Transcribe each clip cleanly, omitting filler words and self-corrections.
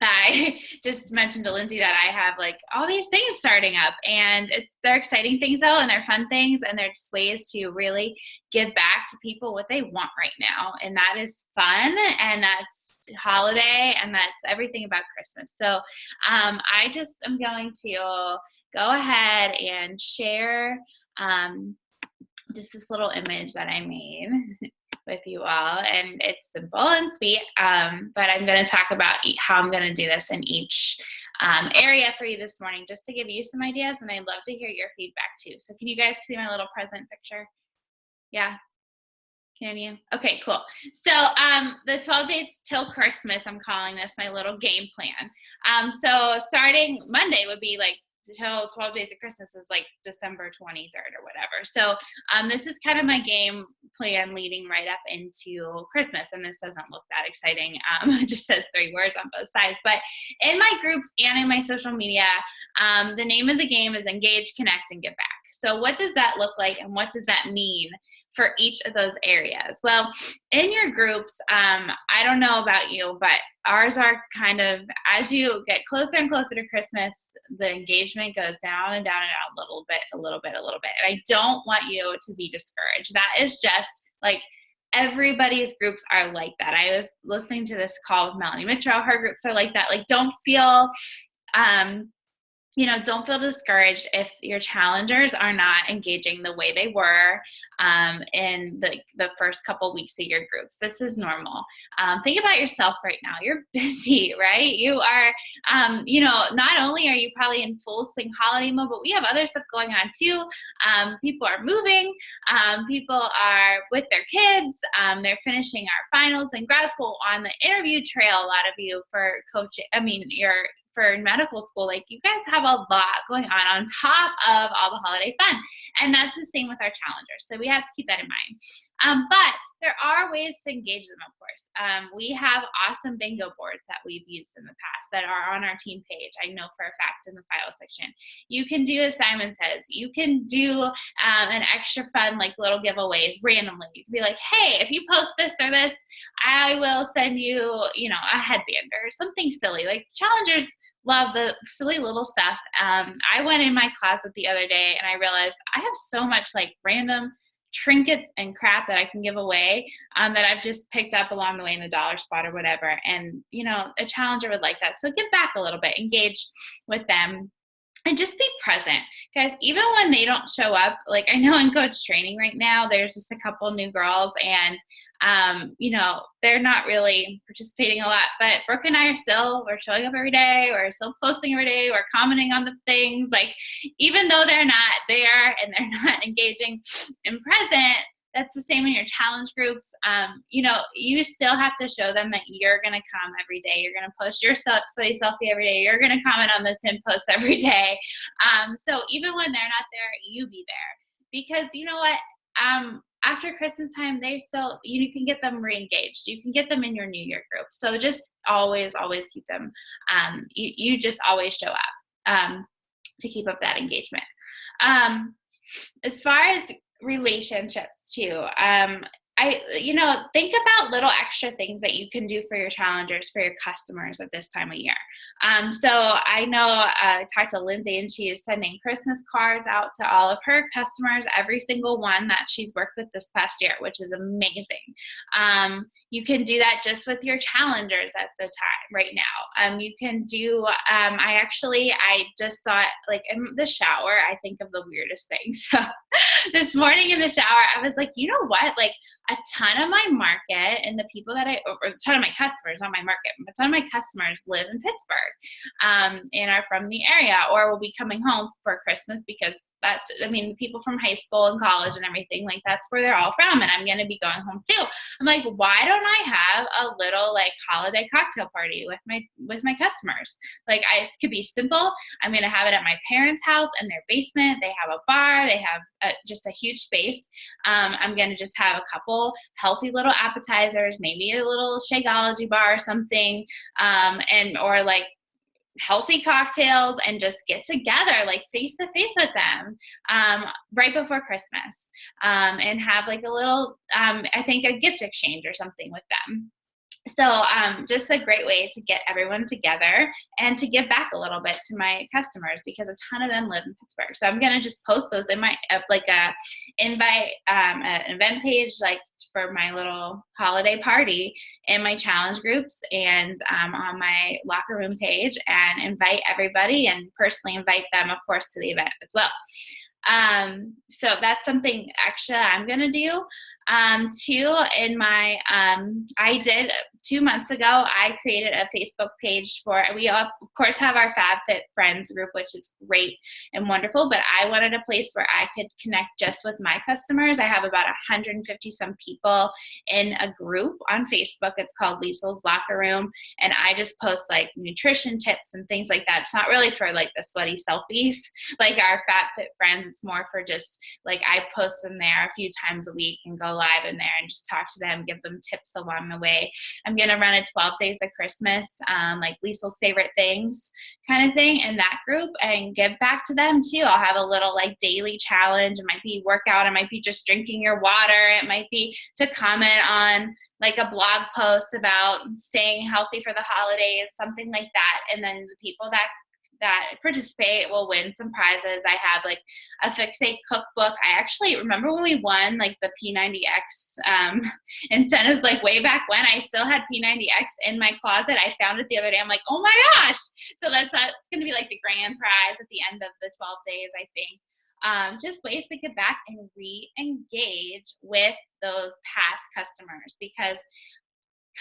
I just mentioned to Lindsay that I have like all these things starting up, and they're exciting things though, and they're fun things, and they're just ways to really give back to people what they want right now. And that is fun, and that's holiday, and that's everything about Christmas. So I just am going to go ahead and share just this little image that I made with you all, and it's simple and sweet, but I'm going to talk about how I'm going to do this in each area for you this morning, just to give you some ideas, and I'd love to hear your feedback too. So can you guys see my little present picture? Yeah, can you? Okay, cool. So the 12 days till Christmas, I'm calling this my little game plan. So starting Monday would be like till 12 days of Christmas is like December 23rd or whatever. So this is kind of my game plan leading right up into Christmas. And this doesn't look that exciting. It just says 3 words on both sides. But in my groups and in my social media, the name of the game is Engage, Connect, and Give Back. So what does that look like, and what does that mean for each of those areas? Well, in your groups, I don't know about you, but ours are kind of, as you get closer and closer to Christmas, the engagement goes down and down and down a little bit, a little bit, a little bit. And I don't want you to be discouraged. That is just like everybody's groups are like that. I was listening to this call with Melanie Mitchell. Her groups are like that. Like, don't feel don't feel discouraged if your challengers are not engaging the way they were in the first couple weeks of your groups. This is normal. Think about yourself right now. You're busy, right? You are, not only are you probably in full swing holiday mode, but we have other stuff going on too. People are moving. People are with their kids. They're finishing our finals in grad school, on the interview trail. A lot of you for coaching, for medical school, like you guys have a lot going on top of all the holiday fun. And that's the same with our challengers. So we have to keep that in mind. But there are ways to engage them, of course. We have awesome bingo boards that we've used in the past that are on our team page. I know for a fact in the file section. You can do, as Simon says, you can do an extra fun, like little giveaways randomly. You can be like, hey, if you post this or this, I will send you, a headband or something silly. Like challengers love the silly little stuff. I went in my closet the other day and I realized I have so much like random trinkets and crap that I can give away that I've just picked up along the way in the dollar spot or whatever. And, a challenger would like that. So give back a little bit, engage with them. And just be present, guys. Even when they don't show up, like I know in coach training right now, there's just a couple new girls, and they're not really participating a lot. But Brooke and I we're showing up every day. We're still posting every day. We're commenting on the things. Like even though they're not there and they're not engaging and present, that's the same in your challenge groups. You still have to show them that you're going to come every day. You're going to post your study selfie every day. You're going to comment on the pin posts every day. So even when they're not there, you be there. Because you know what? After Christmas time, you can get them re-engaged. You can get them in your New Year group. So just always, always keep them. You just always show up to keep up that engagement. As far as relationships too, think about little extra things that you can do for your challengers, for your customers at this time of year. So I know I talked to Lindsay, and she is sending Christmas cards out to all of her customers, every single one that she's worked with this past year, which is amazing. You can do that just with your challengers at the time right now. You can do, I just thought, like in the shower, I think of the weirdest things. So this morning in the shower, I was like, you know what? Like a ton of my market and the people that or a ton of my customers, not my market, but a ton of my customers live in Pittsburgh and are from the area, or will be coming home for Christmas because people from high school and college and everything, like that's where they're all from, and I'm going to be going home too. I'm like, why don't I have a little like holiday cocktail party with my customers? Like it could be simple. I'm going to have it at my parents' house in their basement. They have a bar. They have just a huge space. I'm going to just have a couple healthy little appetizers, maybe a little Shakeology bar or something, or like healthy cocktails, and just get together like face to face with them right before Christmas, and have like a little I think a gift exchange or something with them. So just a great way to get everyone together and to give back a little bit to my customers, because a ton of them live in Pittsburgh. So I'm going to just post those in my like a invite an event page, like for my little holiday party, in my challenge groups and on my locker room page, and invite everybody and personally invite them, of course, to the event as well. So that's something actually I'm going to do. Too, in my, I did 2 months ago, I created a Facebook page for, we of course have our FabFitFriends group, which is great and wonderful, but I wanted a place where I could connect just with my customers. I have about 150 some people in a group on Facebook. It's called Liesel's Locker Room. And I just post like nutrition tips and things like that. It's not really for like the sweaty selfies, like our FabFitFriends. It's more for just like, I post them there a few times a week and go live in there and just talk to them, give them tips along the way. I'm going to run a 12 days of Christmas, like Liesel's favorite things kind of thing in that group, and give back to them too. I'll have a little like daily challenge. It might be workout. It might be just drinking your water. It might be to comment on like a blog post about staying healthy for the holidays, something like that. And then the people that participate will win some prizes. I have like a Fixate cookbook. I actually remember when we won like the P90X incentives, like way back when. I still had P90X in my closet. I found it the other day. I'm like, oh my gosh. So that's going to be like the grand prize at the end of the 12 days, I think. Just ways to get back and re-engage with those past customers, because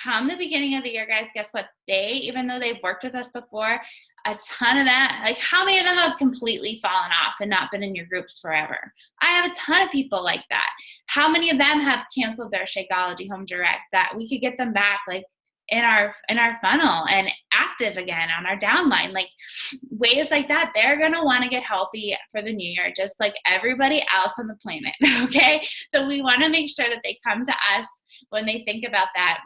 come the beginning of the year, guys, guess what? Even though they've worked with us before, a ton of that, like how many of them have completely fallen off and not been in your groups forever? I have a ton of people like that. How many of them have canceled their Shakeology Home Direct that we could get them back like in our funnel and active again on our downline? Like ways like that, they're going to want to get healthy for the new year, just like everybody else on the planet. Okay. So we want to make sure that they come to us when they think about that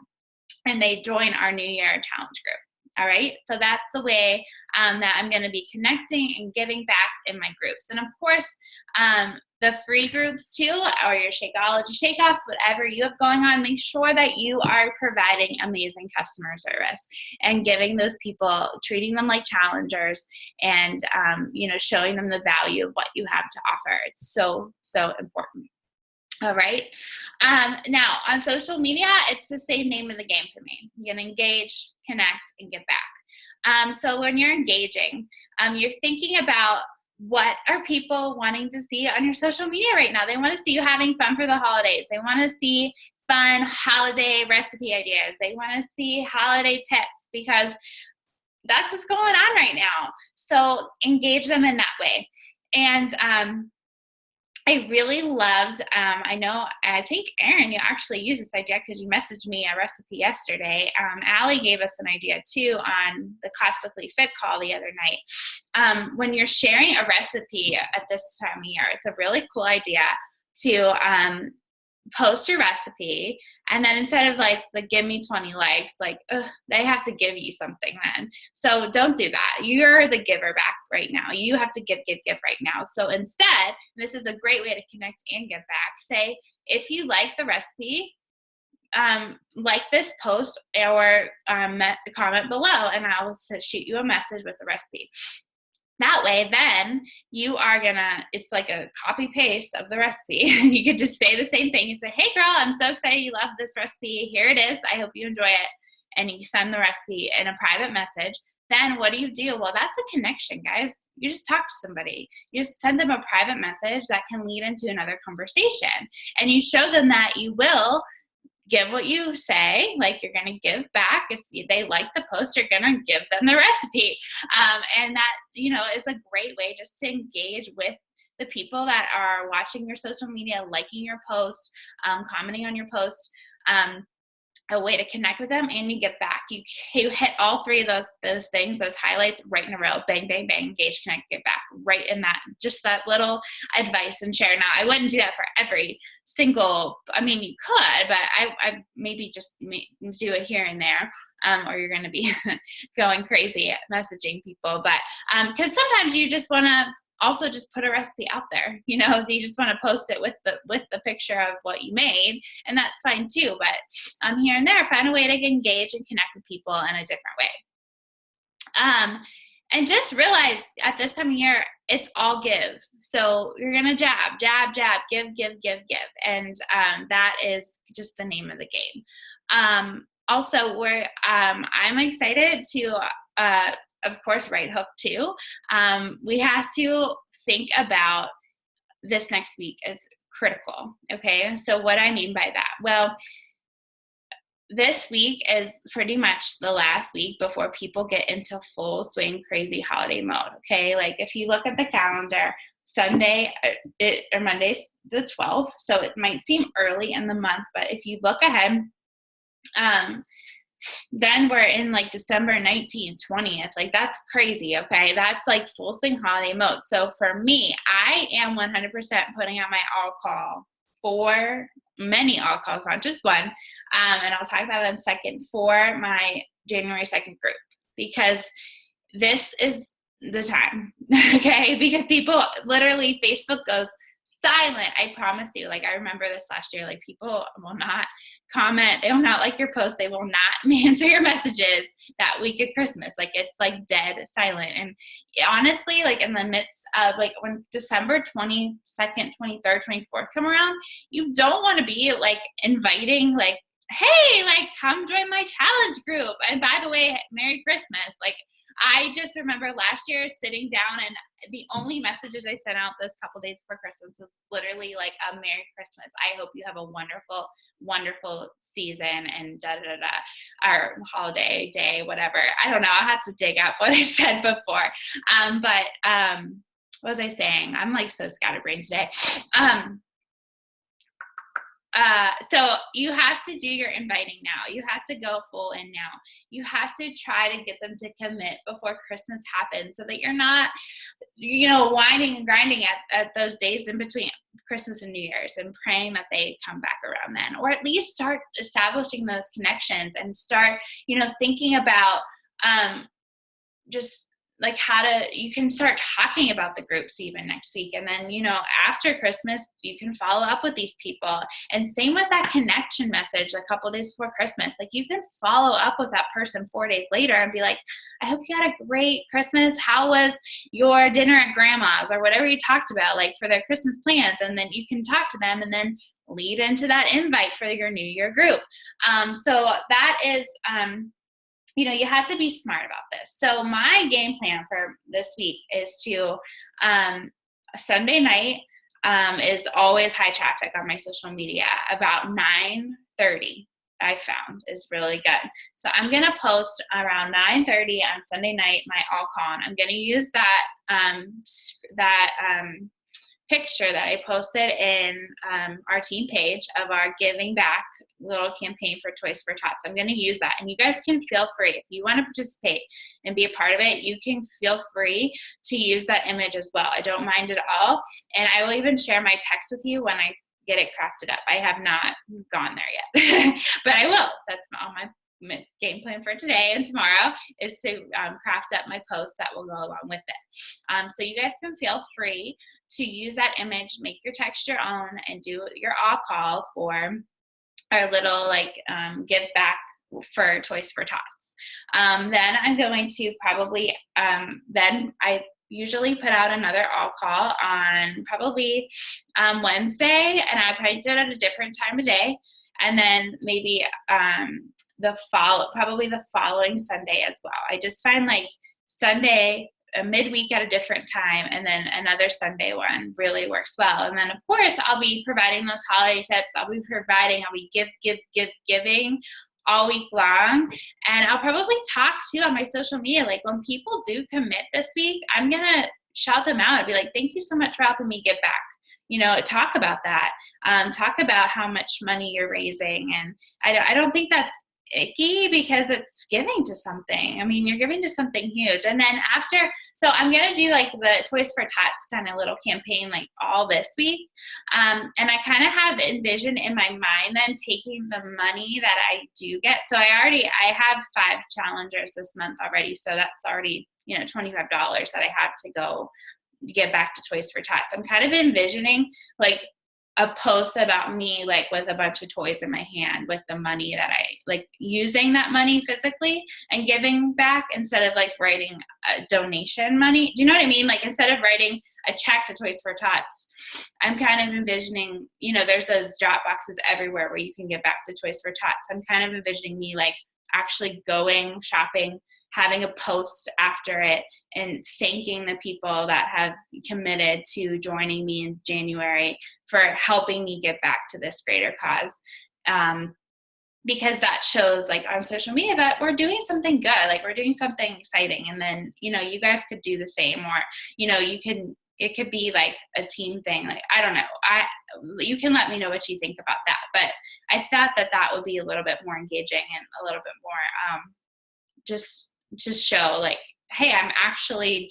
and they join our New Year challenge group. All right. So that's the way that I'm going to be connecting and giving back in my groups. And of course, the free groups too, or your Shakeology Shake-Offs, whatever you have going on, make sure that you are providing amazing customer service and giving those people, treating them like challengers, and, showing them the value of what you have to offer. It's so, so important. All right. Now on social media, it's the same name of the game for me. You can engage, connect, and give back. So when you're engaging, you're thinking about what are people wanting to see on your social media right now. They want to see you having fun for the holidays. They want to see fun holiday recipe ideas. They want to see holiday tips, because that's what's going on right now. So engage them in that way. And I really loved, I think, Erin, you actually used this idea because you messaged me a recipe yesterday. Allie gave us an idea too on the Classically Fit call the other night. When you're sharing a recipe at this time of year, it's a really cool idea to post your recipe, and then instead of like the give me 20 likes, like they have to give you something then. So don't do that. You're the giver back right now. You have to give right now. So instead, this is a great way to connect and give back. Say, if you like the recipe, like this post or comment below, and I'll shoot you a message with the recipe. That way, then you are it's like a copy paste of the recipe. You could just say the same thing. You say, hey girl, I'm so excited you love this recipe. Here it is. I hope you enjoy it. And you send the recipe in a private message. Then what do you do? Well, that's a connection, guys. You just talk to somebody. You just send them a private message that can lead into another conversation. And you show them that you will give what you say, like you're going to give back. If they like the post, you're going to give them the recipe. And that, is a great way just to engage with the people that are watching your social media, liking your post, commenting on your post, a way to connect with them, and you give back. You hit all three of those things, those highlights right in a row. Bang, bang, bang, engage, connect, give back, right in that, just that little advice and share. Now, I wouldn't do that for every single, you could, but I maybe just do it here and there. Or you're going to be going crazy at messaging people. But because sometimes you just want to also just put a recipe out there. You know, you just want to post it with the picture of what you made, and that's fine too. But here and there, find a way to engage and connect with people in a different way. And just realize at this time of year, it's all give. So you're going to jab, give. And that is just the name of the game. Also, I'm excited to, of course, Right Hook too. We have to think about this next week as critical. Okay. So what I mean by that? Well, this week is pretty much the last week before people get into full swing crazy holiday mode. Okay. Like if you look at the calendar, Sunday or Monday's the 12th. So it might seem early in the month, but if you look ahead, then we're in like December 19th, 20th. Like that's crazy. Okay. That's like full swing holiday mode. So for me, I am 100% putting out my all call for many all calls, not just one. And I'll talk about them second for my January 2nd group, because this is the time. Okay. Because people literally, Facebook goes silent. I promise you. Like I remember this last year, like people will not comment. They will not like your post. They will not answer your messages that week of Christmas. Like it's like dead silent. And honestly, like in the midst of like when December 22nd, 23rd, 24th come around, you don't want to be like inviting like, hey, like come join my challenge group. And by the way, Merry Christmas. Like I just remember last year sitting down and the only messages I sent out those couple days before Christmas was literally like a Merry Christmas. I hope you have a wonderful, wonderful season and or holiday day, whatever. I don't know. I had to dig up what I said before. But what was I saying? I'm like so scatterbrained today. So you have to do your inviting now. You have to go full in now. You have to try to get them to commit before Christmas happens so that you're not, whining and grinding at those days in between Christmas and New Year's and praying that they come back around then, or at least start establishing those connections and start, thinking about just like you can start talking about the groups even next week. And then, after Christmas, you can follow up with these people. And same with that connection message a couple of days before Christmas. Like you can follow up with that person 4 days later and be like, I hope you had a great Christmas. How was your dinner at grandma's or whatever you talked about, like for their Christmas plans? And then you can talk to them and then lead into that invite for your New Year group. So that is, you have to be smart about this. So my game plan for this week is to Sunday night is always high traffic on my social media. About 9:30 I found is really good. So I'm going to post around 9:30 on Sunday night, my all call. I'm going to use that picture that I posted in our team page of our giving back little campaign for Toys for Tots. I'm going to use that, and you guys can feel free if you want to participate and be a part of it. You can feel free to use that image as well. I don't mind at all, and I will even share my text with you when I get it crafted up. I have not gone there yet, but I will. That's all my game plan for today and tomorrow is to craft up my post that will go along with it. So you guys can feel free to use that image, make your text your own, and do your all call for our little give back for Toys for Tots. Then I'm going to probably then I usually put out another all call on probably Wednesday, and I probably do it at a different time of day. And then maybe probably the following Sunday as well. I just find like Sunday, a midweek at a different time, and then another Sunday one really works well. And then of course I'll be providing those holiday tips. I'll be giving all week long. And I'll probably talk too on my social media. Like when people do commit this week, I'm going to shout them out and be like, thank you so much for helping me give back. Talk about that. Talk about how much money you're raising. And I don't think that's icky because it's giving to something. I mean, you're giving to something huge. And then so I'm going to do like the Toys for Tots kind of little campaign like all this week. And I kind of have envisioned in my mind then taking the money that I do get. So I have 5 challengers this month already. So that's already, $25 that I have to go give back to Toys for Tots. I'm kind of envisioning like a post about me, like with a bunch of toys in my hand with the money that I like, using that money physically and giving back instead of like writing a donation money. Do you know what I mean? Like instead of writing a check to Toys for Tots, I'm kind of envisioning, there's those drop boxes everywhere where you can give back to Toys for Tots. I'm kind of envisioning me like actually going shopping, having a post after it, and thanking the people that have committed to joining me in January for helping me give back to this greater cause. Because that shows like on social media that we're doing something good, like we're doing something exciting. And then, you guys could do the same, or, it could be like a team thing. Like, I don't know. You can let me know what you think about that. But I thought that would be a little bit more engaging and a little bit more, just show like, hey, I'm actually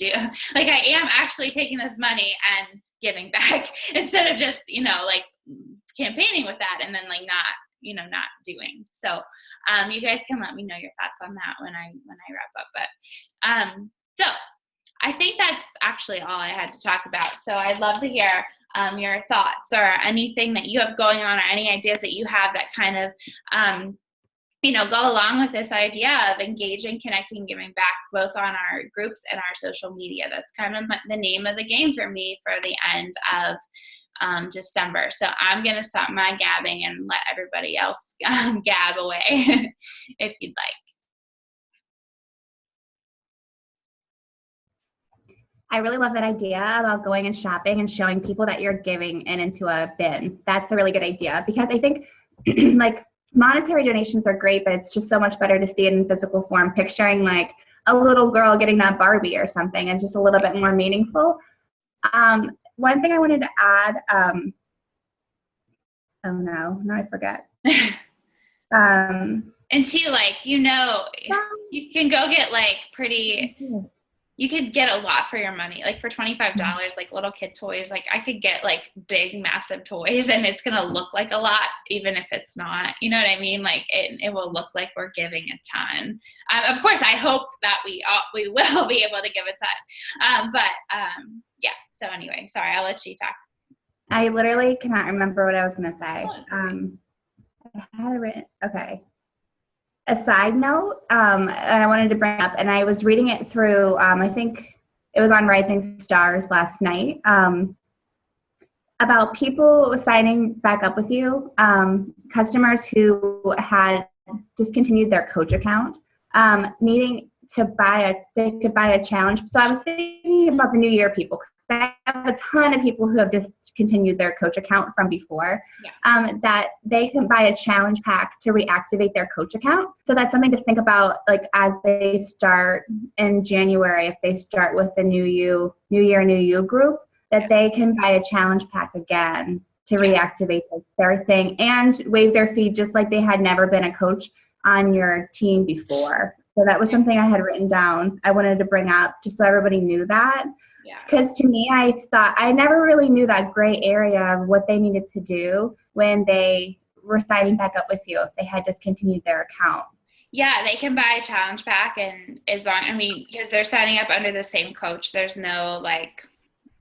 I am actually taking this money and giving back instead of just, like campaigning with that and then like not doing. So, you guys can let me know your thoughts on that when I wrap up. But, so I think that's actually all I had to talk about. So I'd love to hear, your thoughts or anything that you have going on or any ideas that you have that kind of, go along with this idea of engaging, connecting, giving back, both on our groups and our social media. That's kind of the name of the game for me for the end of December. So I'm going to stop my gabbing and let everybody else gab away if you'd like. I really love that idea about going and shopping and showing people that you're giving into a bin. That's a really good idea, because I think like monetary donations are great, but it's just so much better to see it in physical form. Picturing like a little girl getting that Barbie or something is just a little bit more meaningful. One thing I wanted to add, oh no, now I forget. And too, like, you can go get like you could get a lot for your money. Like for $25, like little kid toys, like I could get like big, massive toys and it's going to look like a lot, even if it's not, you know what I mean? Like it will look like we're giving a ton. Of course, I hope that we will be able to give a ton. Yeah. So anyway, sorry, I'll let you talk. I literally cannot remember what I was going to say. I had it written. Okay. A side note, and I wanted to bring up, and I was reading it through, I think it was on Rising Stars last night, about people signing back up with you, customers who had discontinued their Coach account, needing to they could buy a challenge. So I was thinking about the New Year people. I have a ton of people who have discontinued their Coach account from before, that they can buy a challenge pack to reactivate their Coach account. So that's something to think about, like as they start in January, if they start with the New Year, New You group, that they can buy a challenge pack again to reactivate their thing and waive their fee just like they had never been a coach on your team before. So that was something I had written down. I wanted to bring up just so everybody knew that. Because to me, I thought I never really knew that gray area of what they needed to do when they were signing back up with you if they had discontinued their account. Yeah, they can buy a challenge pack, and because they're signing up under the same coach, there's no like,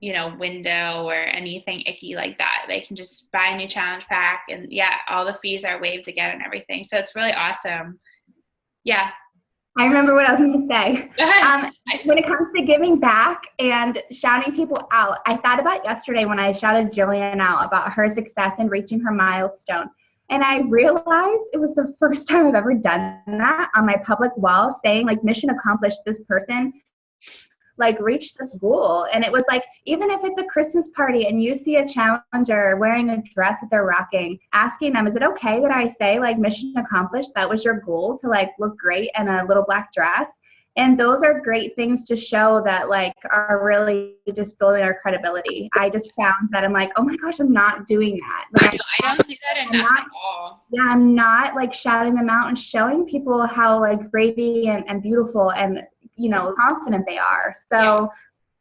window or anything icky like that. They can just buy a new challenge pack, and all the fees are waived again and everything. So it's really awesome. Yeah. I remember what I was going to say. When it comes to giving back and shouting people out, I thought about yesterday when I shouted Jillian out about her success in reaching her milestone. And I realized it was the first time I've ever done that on my public wall, saying like mission accomplished, this person like reached this goal. And it was like, even if it's a Christmas party and you see a challenger wearing a dress that they're rocking, asking them, is it okay that I say like mission accomplished? That was your goal, to like look great in a little black dress. And those are great things to show that like are really just building our credibility. I just found that I'm like, oh my gosh, I'm not doing that. Like, I don't do that enough at all. Yeah, I'm not like shouting them out and showing people how like radiant and beautiful and confident they are. So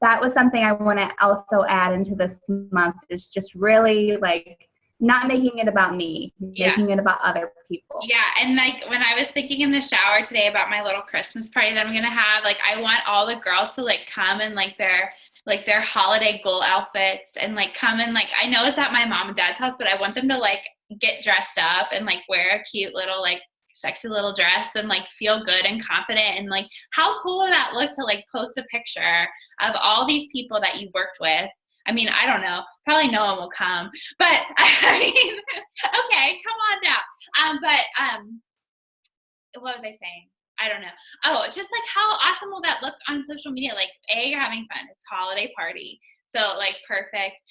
that was something I want to also add into this month, is just really like not making it about me, making it about other people. Yeah. And like when I was thinking in the shower today about my little Christmas party that I'm going to have, like I want all the girls to like come in like their like their holiday goal outfits and like come and like, I know it's at my mom and dad's house, but I want them to like get dressed up and like wear a cute little like sexy little dress and like feel good and confident. And like, how cool would that look to like post a picture of all these people that you worked with? I mean, I don't know, probably no one will come, but I mean, okay, come on now. What was I saying? I don't know. Oh, just like how awesome will that look on social media? Like, A, you're having fun. It's holiday party. So like perfect.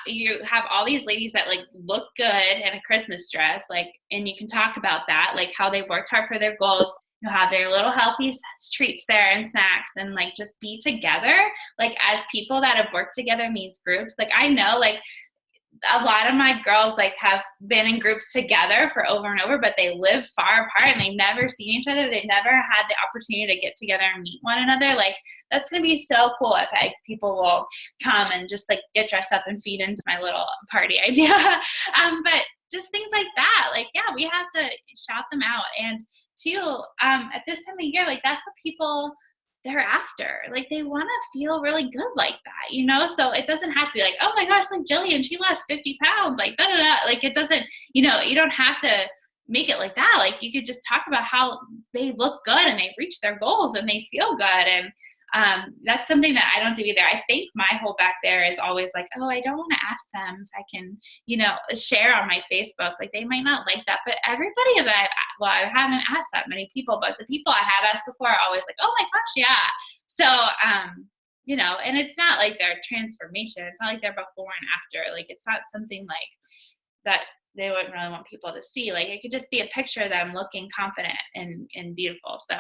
You have all these ladies that like look good in a Christmas dress, like, and you can talk about that, like how they worked hard for their goals. You'll have their little healthy treats there and snacks and like just be together. Like as people that have worked together in these groups, like I know like a lot of my girls like have been in groups together for over and over, but they live far apart and they've never seen each other. They've never had the opportunity to get together and meet one another. Like that's going to be so cool if like people will come and just like get dressed up and feed into my little party idea. But just things like that, like, yeah, we have to shout them out. And too, at this time of year, like that's what people they're after. Like they want to feel really good like that, you know? So it doesn't have to be like, oh my gosh, like Jillian, she lost 50 pounds, like da da da. Like it doesn't, you know, you don't have to make it like that. Like you could just talk about how they look good and they reach their goals and they feel good. And that's something that I don't do either. I think my whole back there is always like, oh, I don't want to ask them if I can, you know, share on my Facebook. Like they might not like that, but everybody that I haven't asked that many people, but the people I have asked before are always like, oh my gosh, yeah. So, you know, and it's not like their transformation. It's not like they're before and after. Like it's not something like that they wouldn't really want people to see. Like it could just be a picture of them looking confident and beautiful. So,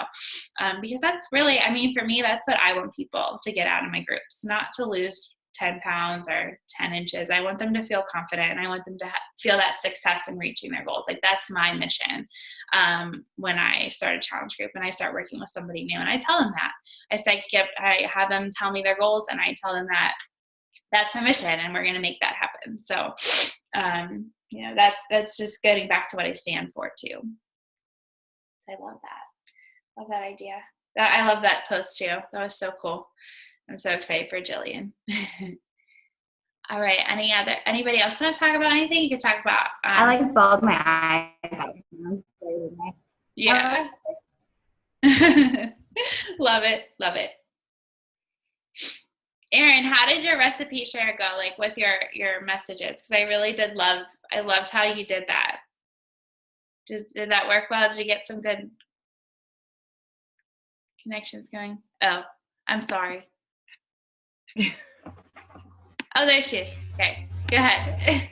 because that's really, I mean, for me, that's what I want people to get out of my groups, not to lose 10 pounds or 10 inches. I want them to feel confident and I want them to feel that success in reaching their goals. Like that's my mission. When I start a challenge group and I start working with somebody new and I tell them that I have them tell me their goals and I tell them that that's my mission and we're going to make that happen. So, you know, that's just getting back to what I stand for too. I love that. Love that idea. I love that post too. That was so cool. I'm so excited for Jillian. All right. Anybody else want to talk about anything? You could talk about. I like bawled my eyes. Yeah. Love it. Love it. Erin, how did your recipe share go, like with your messages? Because I really I loved how you did that. Did that work well? Did you get some good connections going? Oh, I'm sorry. Oh, there she is. Okay, go ahead.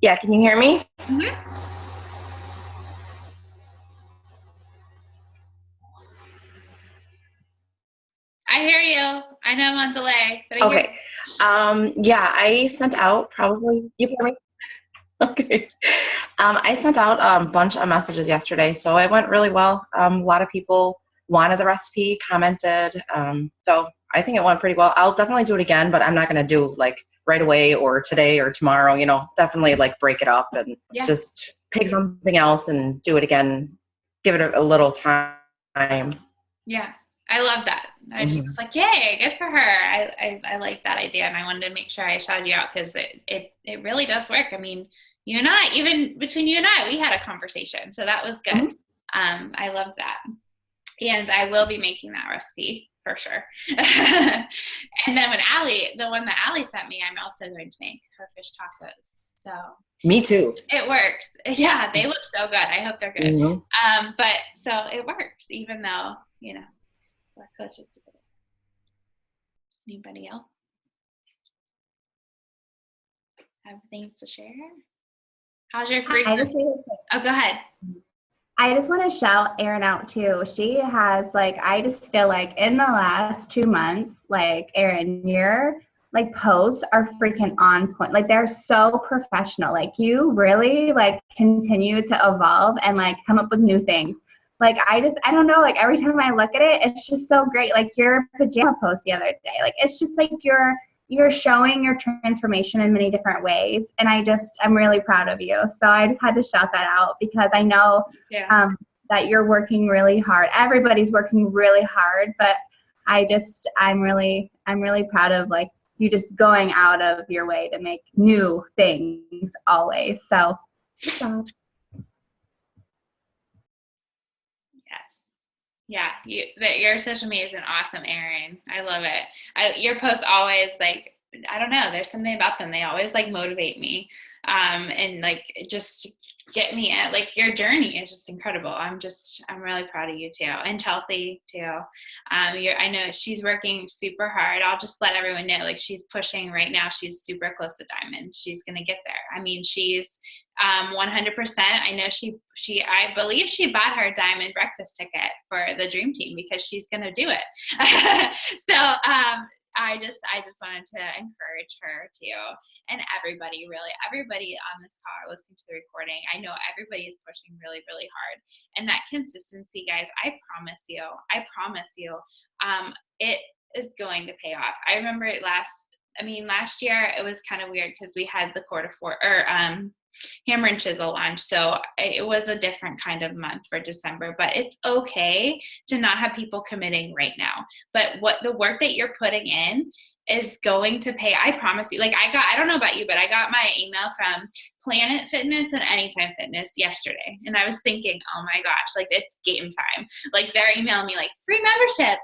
Yeah, can you hear me? Mm-hmm. I hear you. I know I'm on delay. But Okay. Yeah, I sent out probably, you hear me? Okay. I sent out a bunch of messages yesterday, so it went really well. A lot of people wanted the recipe, commented. So I think it went pretty well. I'll definitely do it again, but I'm not going to do like right away or today or tomorrow, you know, definitely like break it up and just pick something else and do it again. Give it a little time. Yeah. I love that. I just was like, yay, good for her. I like that idea. And I wanted to make sure I shouted you out because it really does work. I mean, you and I, even between you and I, we had a conversation. So that was good. I love that. And I will be making that recipe for sure. And then the one that Allie sent me, I'm also going to make her fish tacos. So me too. It works. Yeah, they look so good. I hope they're good. But so it works, even though, you know, our coaches did it. Anybody else have things to share? How's your free? Oh, go ahead. I just want to shout Erin out too. She has I just feel like in the last 2 months, like Erin, your posts are freaking on point. Like they're so professional. Like you really continue to evolve and come up with new things. Like I don't know, every time I look at it, it's just so great. Like your pajama post the other day, it's just you're showing your transformation in many different ways. And I'm really proud of you. So I just had to shout that out because I know that you're working really hard. Everybody's working really hard, but I'm really proud of like you just going out of your way to make new things always. So good job. Yeah, your social media is an awesome, Erin. I love it. Your posts always like, I don't know, there's something about them. They always like motivate me, and like just get me at like your journey is just incredible. I'm really proud of you too, and Chelsea too. I know she's working super hard. I'll just let everyone know, like she's pushing right now. She's super close to diamond. She's gonna get there. I mean, she's 100%. I know I believe she bought her diamond breakfast ticket for the dream team because she's going to do it. So, I just wanted to encourage her too, and everybody on this call listening to the recording. I know everybody is pushing really, really hard, and that consistency, guys, I promise you, it is going to pay off. I remember last year it was kind of weird because we had the Hammer and Chisel launch. So it was a different kind of month for December, but it's okay to not have people committing right now. But what the work that you're putting in is going to pay. I promise you. Like I don't know about you, but I got my email from Planet Fitness and Anytime Fitness yesterday. And I was thinking, oh my gosh, like it's game time. Like they're emailing me like free membership,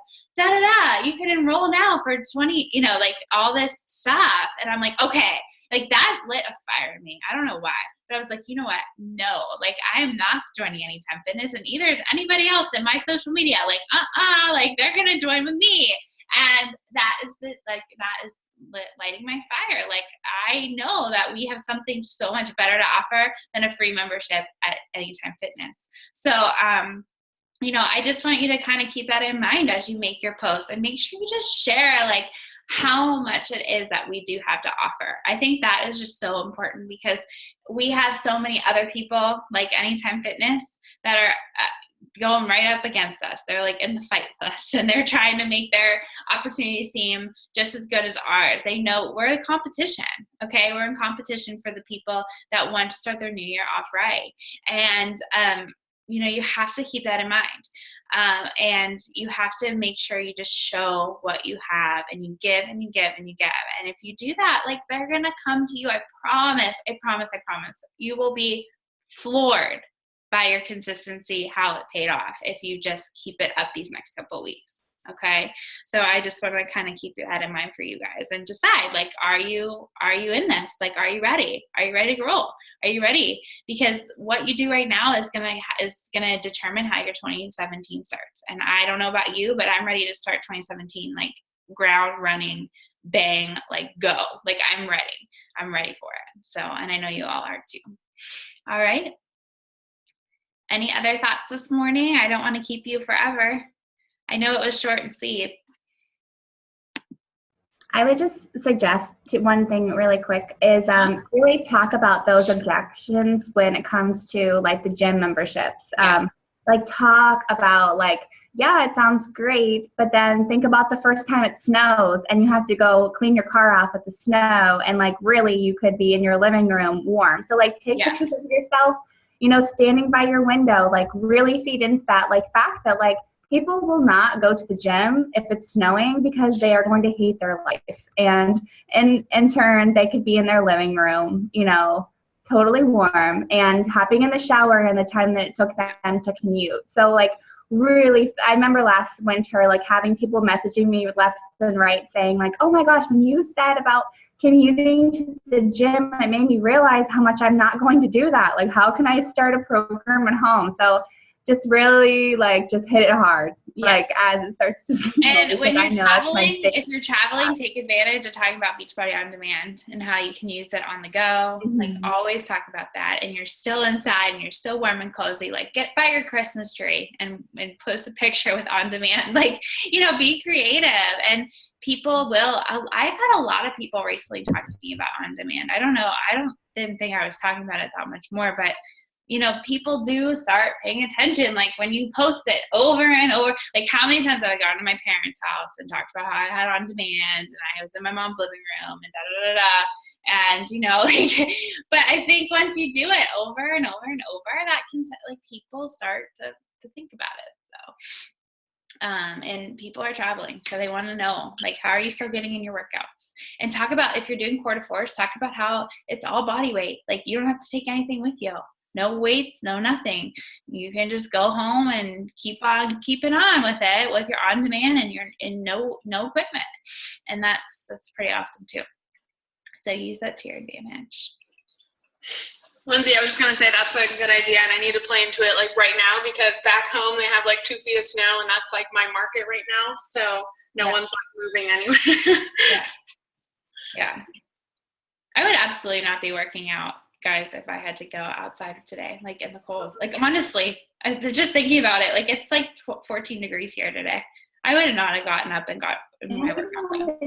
you can enroll now for 20, like all this stuff. And I'm like, okay. Like that lit a fire in me. I don't know why, but I was like, you know what? No, like I am not joining Anytime Fitness, and either is anybody else in my social media. Like, like they're gonna join with me, and that is lighting my fire. Like I know that we have something so much better to offer than a free membership at Anytime Fitness. So, I just want you to kind of keep that in mind as you make your posts, and make sure you just share like how much it is that we do have to offer. I think that is just so important because we have so many other people like Anytime Fitness that are going right up against us. They're like in the fight with us, and they're trying to make their opportunities seem just as good as ours. They know we're in competition. Okay. We're in competition for the people that want to start their new year off right. And, you have to keep that in mind. And you have to make sure you just show what you have, and you give and you give and you give. And if you do that, like they're going to come to you. I promise. You will be floored by your consistency, how it paid off if you just keep it up these next couple of weeks. Okay. So I just want to kind of keep that in mind for you guys and decide, like, are you in this? Like, are you ready? Are you ready to roll? Are you ready? Because what you do right now is going to determine how your 2017 starts. And I don't know about you, but I'm ready to start 2017, like ground running, bang, like go, like I'm ready for it. So, and I know you all are too. All right. Any other thoughts this morning? I don't want to keep you forever. I know it was short and sweet. I would just suggest one thing really quick is really talk about those objections when it comes to like the gym memberships. Like talk about like, yeah, it sounds great, but then think about the first time it snows and you have to go clean your car off with the snow, and like really you could be in your living room warm. So like take pictures of yourself, standing by your window, like really feed into that like fact that like people will not go to the gym if it's snowing because they are going to hate their life. And in turn, they could be in their living room, totally warm and hopping in the shower in the time that it took them to commute. So like really, I remember last winter, like having people messaging me left and right saying like, oh my gosh, when you said about commuting to the gym, it made me realize how much I'm not going to do that. Like, how can I start a program at home? So just really like just hit it hard, like as it starts to. And when you're traveling, if you're traveling, take advantage of talking about Beachbody On Demand and how you can use it on the go. Mm-hmm. Like always talk about that. And you're still inside and you're still warm and cozy. Like get by your Christmas tree and post a picture with On Demand. Like, be creative, and people will. I've had a lot of people recently talk to me about On Demand. I don't know. Didn't think I was talking about it that much more, but people do start paying attention. Like when you post it over and over, like how many times have I gone to my parents' house and talked about how I had On Demand and I was in my mom's living room and and but I think once you do it over and over and over, that can, like, people start to think about it. So And people are traveling, so they want to know, like, how are you still getting in your workouts? And talk about, if you're doing quarter force, talk about how it's all body weight. Like, you don't have to take anything with you. No weights, no nothing. You can just go home and keep on keeping on with it with your on demand and no equipment. And that's pretty awesome too. So use that to your advantage. Lindsay, I was just going to say that's a good idea, and I need to play into it like right now, because back home they have like 2 feet of snow, and that's like my market right now. So no one's like moving anywhere. Yeah. I would absolutely not be working out, guys, if I had to go outside today, like in the cold. Like, honestly, just thinking about it, like, it's like 14 degrees here today. I would not have gotten up and got my workout done.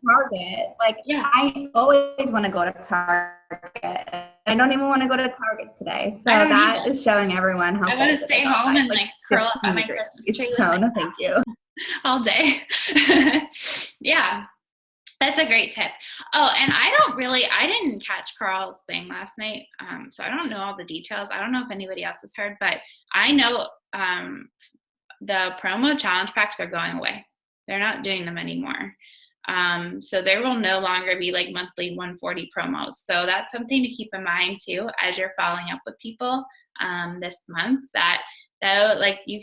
Target. Like, I always want to go to Target. I don't even want to go to Target today. So that is showing everyone how I want to stay home and like curl up on my Christmas tree. So no, thank you. All day. Yeah. That's a great tip. Oh, and I didn't catch Carl's thing last night. So I don't know all the details. I don't know if anybody else has heard, but I know the promo challenge packs are going away. They're not doing them anymore. So there will no longer be like monthly 140 promos. So that's something to keep in mind too, as you're following up with people this month, that like you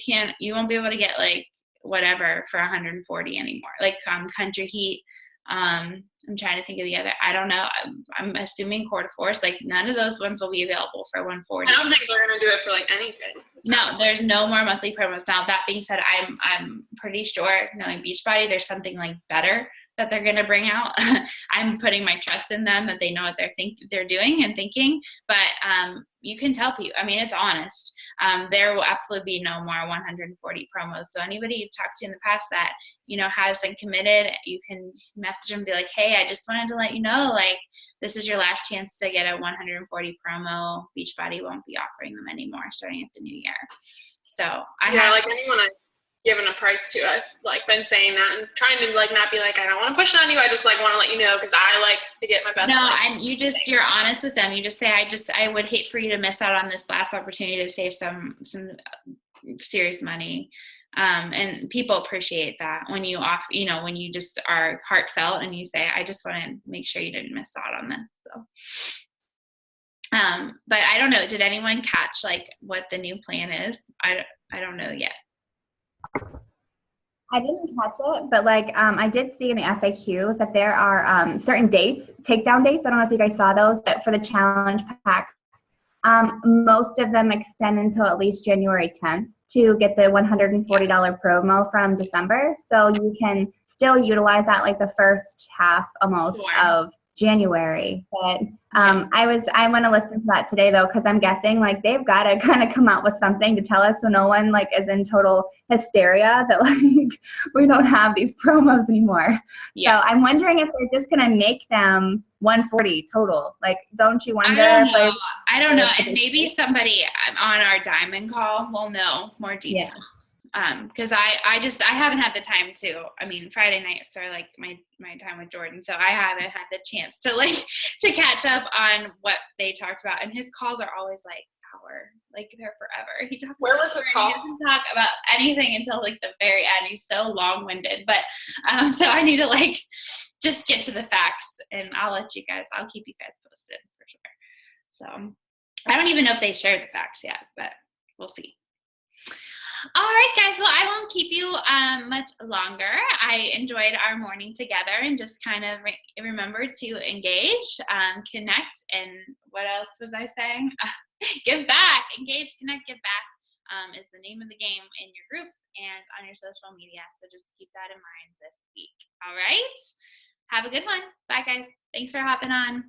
won't be able to get like whatever for 140 anymore. Like Country Heat. I'm trying to think of the other. I don't know. I'm assuming quarter force. Like, none of those ones will be available for 140. I don't think they're gonna do it for like anything. No, there's no more monthly promos. Now, that being said, I'm pretty sure, knowing Beachbody, there's something like better that they're gonna bring out. I'm putting my trust in them that they know what they're doing and thinking. But you can tell people. I mean, it's honest. There will absolutely be no more 140 promos. So anybody you've talked to in the past that hasn't committed, you can message them and be like, hey, I just wanted to let you know, like, this is your last chance to get a 140 promo. Beachbody won't be offering them anymore starting at the new year. So like anyone I've given a price to, I've like been saying that and trying to like not be like, I don't want to push it on you. I just like want to let you know, because I like to get my best. No, and you're honest with them. You just say, I would hate for you to miss out on this last opportunity to save some serious money. And people appreciate that when you when you just are heartfelt and you say, I just want to make sure you didn't miss out on this. So, but I don't know. Did anyone catch like what the new plan is? I don't know yet. I didn't catch it, but like I did see in the FAQ that there are certain dates, takedown dates. I don't know if you guys saw those, but for the challenge packs, most of them extend until at least January 10th to get the $140 promo from December. So you can still utilize that like the first half almost of January. But I want to listen to that today though, because I'm guessing like they've got to kind of come out with something to tell us so no one like is in total hysteria that like we don't have these promos anymore. Yeah. So I'm wondering if they're just gonna make them 140 total. Like, don't you wonder? I don't know. And maybe somebody on our Diamond call will know more detail. Yeah. Because I haven't had the time to. I mean, Friday nights are like my time with Jordan, so I haven't had the chance to to catch up on what they talked about. And his calls are always like hour, like they're forever. Where was his call? He doesn't talk about anything until like the very end. He's so long-winded, but so I need to like just get to the facts, and I'll keep you guys posted for sure. So I don't even know if they shared the facts yet, but we'll see. All right, guys. Well, I won't keep you much longer. I enjoyed our morning together and just kind of remember to engage, connect, and what else was I saying? Give back. Engage, connect, give back is the name of the game in your groups and on your social media. So just keep that in mind this week. All right. Have a good one. Bye, guys. Thanks for hopping on.